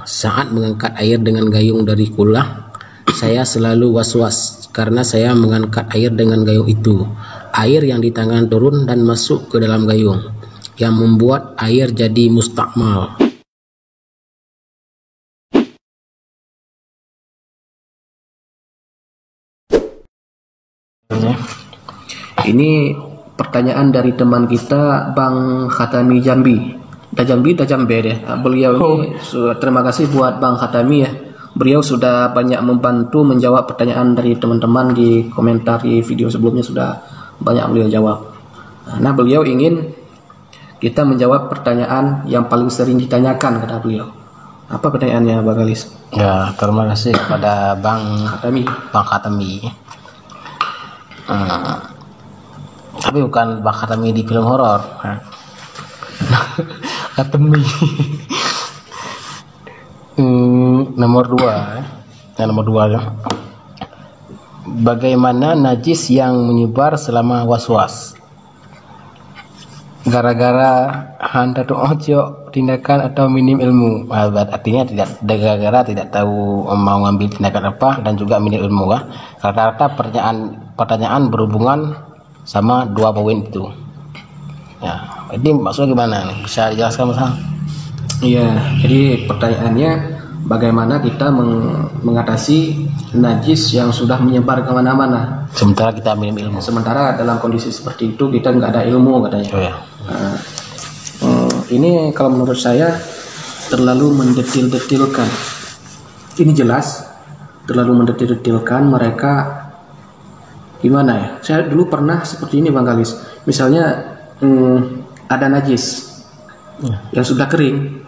saat mengangkat air dengan gayung dari kulah, saya selalu was-was karena saya mengangkat air dengan gayung itu. Air yang di tangan turun dan masuk ke dalam gayung, yang membuat air jadi mustakmal. Ini pertanyaan dari teman kita Bang Khatami Jambi. Jambi deh. Beliau ini terima kasih buat Bang Khatami ya. Beliau sudah banyak membantu menjawab pertanyaan dari teman-teman di komentar di video sebelumnya, sudah banyak beliau jawab. Nah, beliau ingin kita menjawab pertanyaan yang paling sering ditanyakan kata beliau. Apa pertanyaannya, Bang Galis? Ya, terima kasih kepada Bang Khatami. Tapi bukan Bang Khatami di film horor. Khatami. Nomor 2 ya. Bagaimana najis yang menyebar selama was-was? Gara-gara handa ojo tindakan atau minim ilmu. Artinya gara-gara tidak tahu mau ngambil tindakan apa dan juga minim ilmu ya. Rata-rata pertanyaan berhubungan sama 2 poin itu. Ya, ini maksudnya gimana nih? Bisa dijelaskan Mas? Iya, jadi pertanyaannya bagaimana kita mengatasi najis yang sudah menyebar kemana-mana sementara kita minim ilmu. Sementara dalam kondisi seperti itu kita nggak ada ilmu katanya. Oh, ya. Ini kalau menurut saya terlalu mendetil-detilkan. Ini jelas terlalu mendetil-detilkan. Mereka gimana ya? Saya dulu pernah seperti ini Bang Galis. Misalnya ada najis yang sudah kering,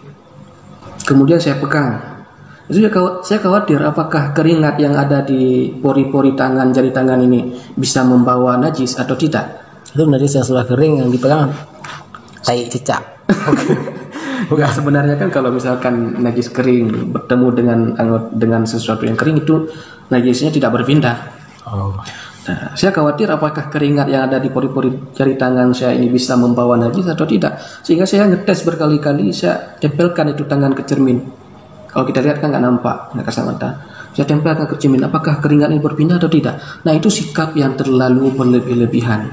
kemudian saya pegang. Itu saya khawatir apakah keringat yang ada di pori-pori tangan, jari tangan ini bisa membawa najis atau tidak. Itu najis yang sudah kering yang dipegang tai cicak. Bukan, sebenarnya kan kalau misalkan najis kering bertemu dengan sesuatu yang kering, itu najisnya tidak berpindah. Nah, saya khawatir apakah keringat yang ada di pori-pori jari tangan saya ini bisa membawa najis atau tidak. Sehingga saya ngetes berkali-kali, saya tempelkan itu tangan ke cermin. Kalau kita lihat kan nggak nampak, nggak kasat mata. Saya tempelkan ke cermin, apakah keringat ini berpindah atau tidak. Nah, itu sikap yang terlalu berlebih-lebihan.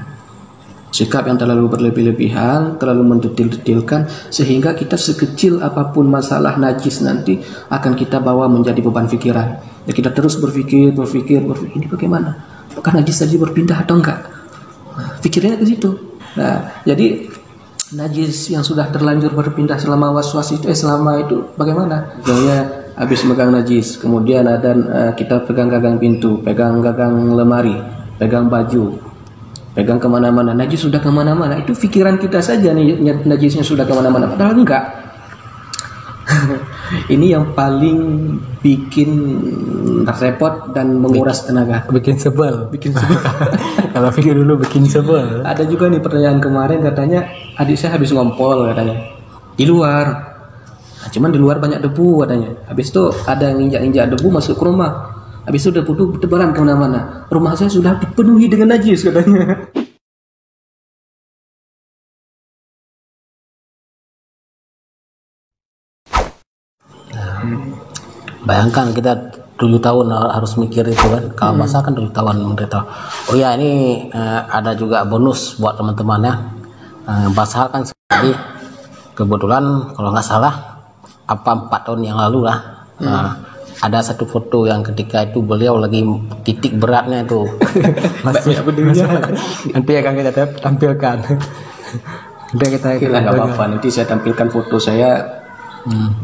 Sikap yang terlalu berlebih-lebihan, terlalu mendetil-detilkan, sehingga kita sekecil apapun masalah najis nanti akan kita bawa menjadi beban pikiran. Ya, kita terus berpikir, ini bagaimana? Apakah najis tadi berpindah atau enggak? Pikirnya ke situ. Nah, jadi najis yang sudah terlanjur berpindah selama was-was itu, selama itu bagaimana? Misalnya habis megang najis, kemudian ada kita pegang gagang pintu, pegang gagang lemari, pegang baju, pegang kemana-mana. Najis sudah kemana-mana. Itu pikiran kita saja nih, najisnya sudah kemana-mana. Padahal enggak. Ini yang paling bikin repot dan menguras tenaga. Bikin sebel. Kalau pikir dulu bikin sebel. Ada juga nih pertanyaan kemarin, katanya adik saya habis ngompol katanya di luar. Nah, cuman di luar banyak debu katanya. Habis itu ada yang injak-injak debu masuk ke rumah. Habis itu debu itu bertebaran kemana-mana. Rumah saya sudah dipenuhi dengan najis katanya. Bayangkan kita 7 tahun harus mikir itu kan. Kalau masa kan 7 tahun menderita. Oh ya, ini ada juga bonus buat teman-teman ya. Basahal kan sekali. Kebetulan kalau nggak salah 4 tahun yang lalu lah. Ada satu foto yang ketika itu beliau lagi titik beratnya itu. Nanti akan kita tampilkan. Nggak apa-apa, nanti saya tampilkan foto saya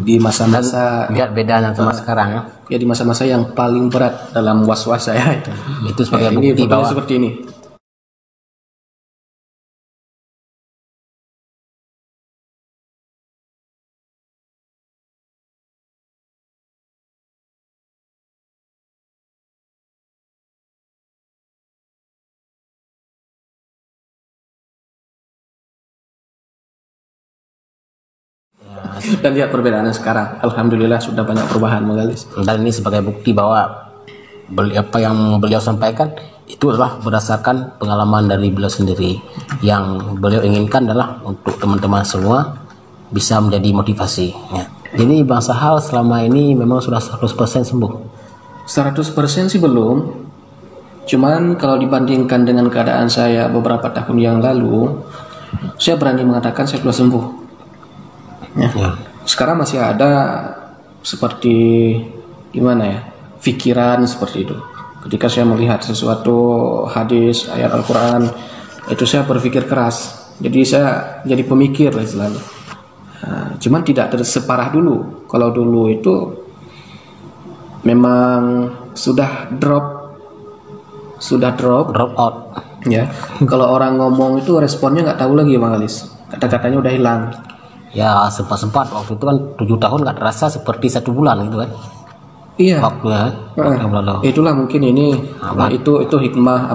di masa-masa, lihat bedanya sama sekarang ya. Ya, di masa-masa yang paling berat dalam was-was saya itu. Itu sebagai bukti bahwa seperti ini. Dan lihat perbedaannya sekarang, alhamdulillah sudah banyak perubahan Magalis. Dan ini sebagai bukti bahwa apa yang beliau sampaikan itu adalah berdasarkan pengalaman dari beliau sendiri. Yang beliau inginkan adalah untuk teman-teman semua bisa menjadi motivasi ya. Jadi Bang Sahal selama ini memang sudah 100% sembuh. 100% sih belum. Cuman kalau dibandingkan dengan keadaan saya beberapa tahun yang lalu, saya berani mengatakan saya sudah sembuh. Ya. Sekarang masih ada seperti gimana ya, pikiran seperti itu. Ketika saya melihat sesuatu hadis, ayat Al-Quran, itu saya berpikir keras. Jadi saya jadi pemikir lah istilahnya. Cuman tidak separah dulu. Kalau dulu itu memang sudah drop out. Ya. Kalau orang ngomong itu responnya nggak tahu lagi Bang Alis. Kata-katanya udah hilang. Ya sempat waktu itu kan 7 tahun nggak terasa seperti 1 bulan gitu kan. Iya. Waktunya. Itulah mungkin ini. Itu hikmah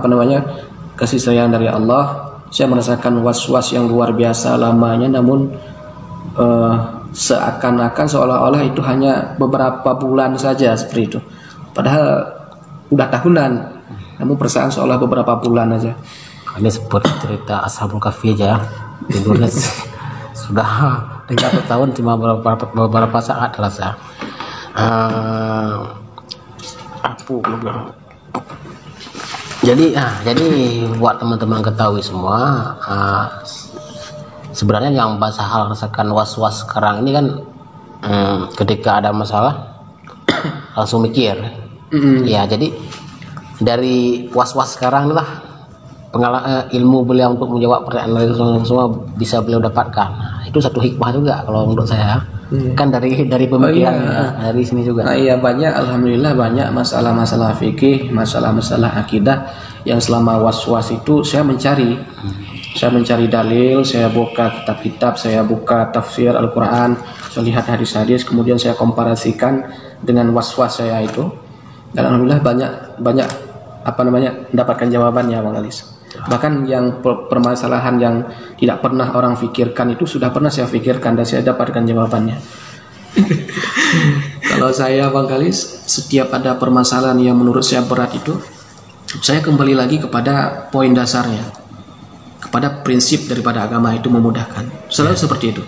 kasih sayang dari Allah. Saya merasakan was-was yang luar biasa lamanya, namun seakan-akan seolah-olah itu hanya beberapa bulan saja seperti itu. Padahal udah tahunan, namun perasaan seolah beberapa bulan aja. Ini seperti cerita Ashabul Kahfi aja. Tidurnya sudah 3 tahun cuma beberapa saat rasa. Jadi buat teman-teman ketahui semua, sebenarnya yang Bang Sahal rasakan was-was sekarang ini kan ketika ada masalah langsung mikir. Ya, jadi dari was-was sekarang inilah ilmu beliau untuk menjawab pertanyaan semua bisa beliau dapatkan. Nah, itu satu hikmah juga kalau menurut saya. Kan dari pemikiran dari sini juga. Iya, alhamdulillah banyak masalah-masalah fikih, masalah-masalah akidah yang selama was-was itu saya mencari. Saya mencari dalil, saya buka kitab-kitab, saya buka tafsir Al-Quran, saya lihat hadis-hadis, kemudian saya komparasikan dengan was-was saya itu. Dan alhamdulillah banyak mendapatkan jawabannya Bang Alis. Bahkan yang permasalahan yang tidak pernah orang pikirkan itu sudah pernah saya pikirkan dan saya dapatkan jawabannya. Kalau saya Bang Alis, setiap ada permasalahan yang menurut saya berat itu, saya kembali lagi kepada poin dasarnya, kepada prinsip daripada agama itu memudahkan. Selalu seperti itu.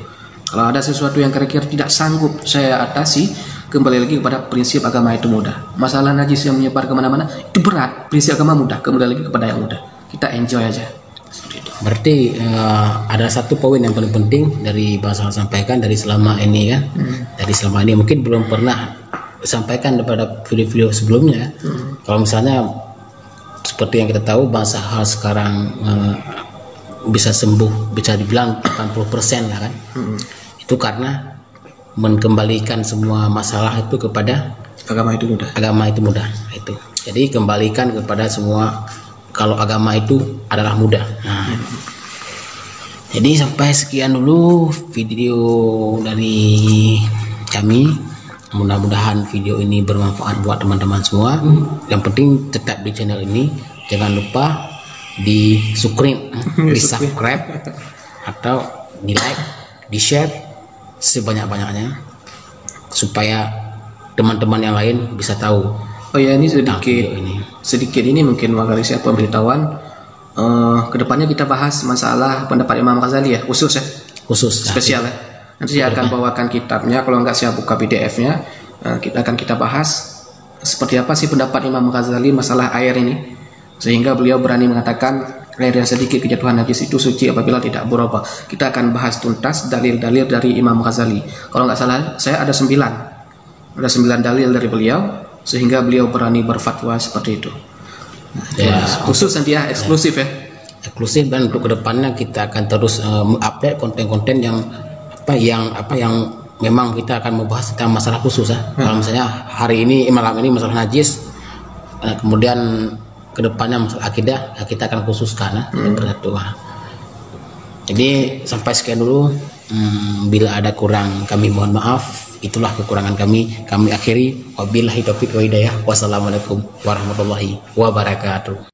Kalau ada sesuatu yang kira-kira tidak sanggup saya atasi, kembali lagi kepada prinsip agama itu mudah. Masalah najis yang menyebar kemana-mana itu berat, prinsip agama mudah, kembali lagi kepada yang mudah. Kita enjoy aja. Berarti ada satu poin yang paling penting dari Bang Sahal sampaikan dari selama ini kan. Dari selama ini mungkin belum pernah sampaikan daripada video-video sebelumnya. Kalau misalnya seperti yang kita tahu Bang Sahal sekarang bisa sembuh, bisa dibilang 80% lah kan. Itu karena mengembalikan semua masalah itu kepada agama itu mudah. Agama itu mudah itu. Jadi kembalikan kepada semua kalau agama itu adalah mudah. Jadi sampai sekian dulu video dari kami. Mudah-mudahan video ini bermanfaat buat teman-teman semua. Yang penting tetap di channel ini. Jangan lupa di subscribe atau di like, di share sebanyak-banyaknya supaya teman-teman yang lain bisa tahu. Oh ya, ini sedikit ini mungkin Magarisya pemberitahuan. Kedepannya kita bahas masalah pendapat Imam Ghazali ya, khusus spesial ya. Nanti saya akan bawakan kitabnya, kalau nggak saya buka PDF-nya. Kita bahas seperti apa sih pendapat Imam Ghazali masalah air ini, sehingga beliau berani mengatakan air yang sedikit kejatuhan najis itu suci apabila tidak berubah. Kita akan bahas tuntas dalil-dalil dari Imam Ghazali. Kalau nggak salah saya ada 9 dalil dari beliau, sehingga beliau berani berfatwa seperti itu. Ya, khusus nanti ya, eksklusif ya. Eksklusif, dan untuk kedepannya kita akan terus update konten-konten yang memang kita akan membahas tentang masalah khusus ya. Kalau misalnya malam ini masalah najis, kemudian kedepannya masalah akidah, kita akan khususkan persatu. Jadi sampai sekian dulu. Bila ada kurang kami mohon maaf. Itulah kekurangan kami akhiri. Wabillahi taufiq wa hidayah. Wassalamualaikum warahmatullahi wabarakatuh.